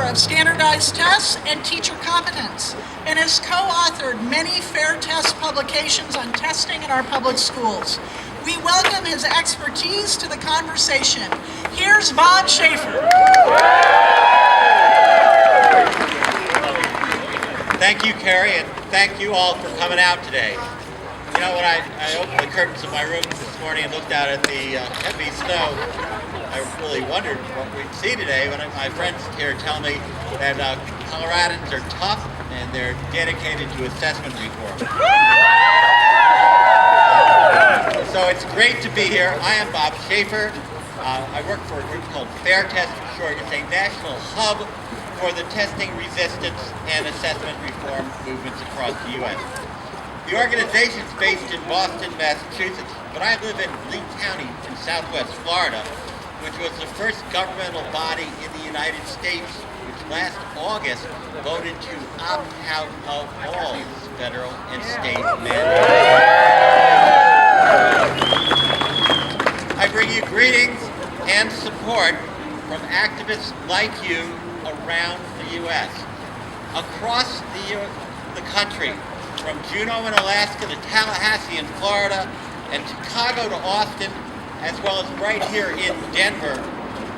of standardized tests and teacher competence and has co-authored many FairTest publications on testing in our public schools. We welcome his expertise to the conversation. Here's Bob Schaffer. Thank you, Carrie, and thank you all for coming out today. You know, when I opened the curtains of my room this morning and looked out at the heavy snow, I really wondered what we'd see today. When my friends here tell me that Coloradans are tough and they're dedicated to assessment reform. So it's great to be here. I am Bob Schaffer. I work for a group called FairTest for short. It's a national hub for the testing, resistance, and assessment reform movements across the U.S. The organization is based in Boston, Massachusetts, but I live in Lee County in southwest Florida, which was the first governmental body in the United States which last August voted to opt out of all federal and state mandates. I bring you greetings and support from activists like you around the U.S. Across the country, from Juneau in Alaska to Tallahassee in Florida and Chicago to Austin, as well as right here in Denver,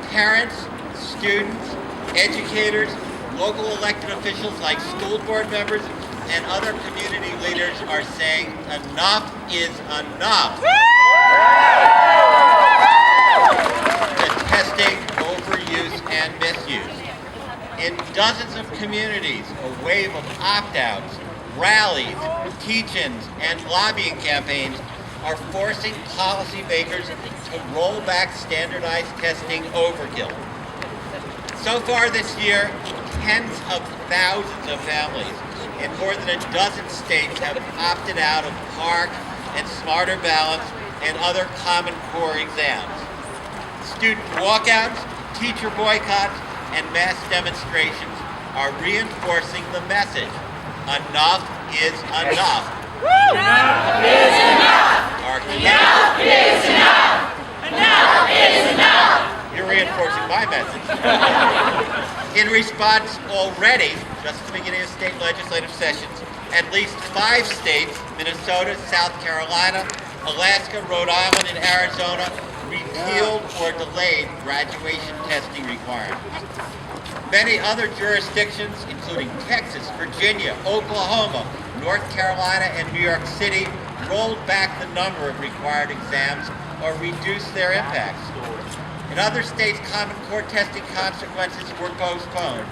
parents, students, educators, local elected officials like school board members, and other community leaders are saying enough is enough. The testing, overuse, and misuse. In dozens of communities, a wave of opt-outs, rallies, teach-ins, and lobbying campaigns are forcing policymakers to roll back standardized testing overkill. So far this year, tens of thousands of families in more than a dozen states have opted out of PARCC and Smarter Balance and other Common Core exams. Student walkouts, teacher boycotts, and mass demonstrations are reinforcing the message, enough is enough. Enough is enough! Enough is enough! Enough is enough! You're reinforcing my message. In response, already, just at the beginning of state legislative sessions, at least 5 states, Minnesota, South Carolina, Alaska, Rhode Island, and Arizona, repealed or delayed graduation testing requirements. Many other jurisdictions, including Texas, Virginia, Oklahoma, North Carolina, and New York City, rolled back the number of required exams or reduced their impacts. In other states, Common Core testing consequences were postponed.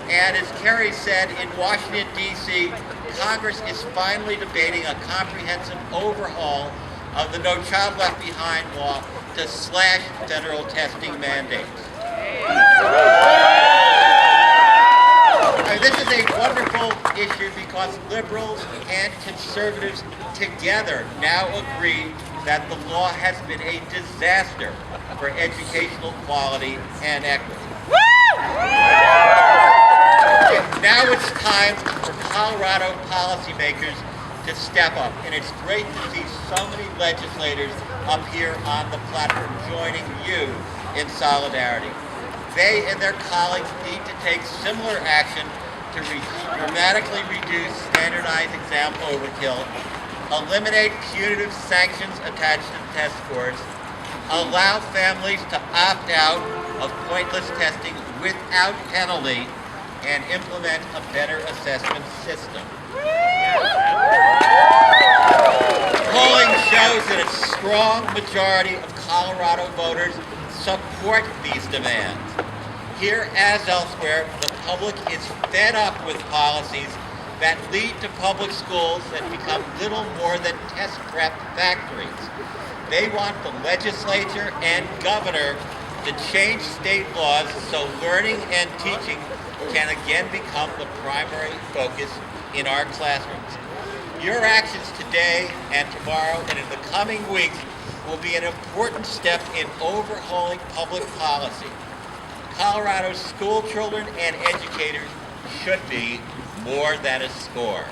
And as Kerry said, in Washington, D.C., Congress is finally debating a comprehensive overhaul of the No Child Left Behind law to slash federal testing mandates. This is a wonderful issue because liberals and conservatives together now agree that the law has been a disaster for educational quality and equity. Now it's time for Colorado policymakers to step up, and it's great to see so many legislators up here on the platform joining you in solidarity. They and their colleagues need to take similar action to dramatically reduce standardized exam overkill, eliminate punitive sanctions attached to test scores, allow families to opt out of pointless testing without penalty, and implement a better assessment system. Polling shows that a strong majority of Colorado voters support these demands. Here, as elsewhere, the public is fed up with policies that lead to public schools that become little more than test prep factories. They want the legislature and governor to change state laws so learning and teaching can again become the primary focus in our classrooms. Your actions today and tomorrow and in the coming weeks will be an important step in overhauling public policy. Colorado's school children and educators should be more than a score.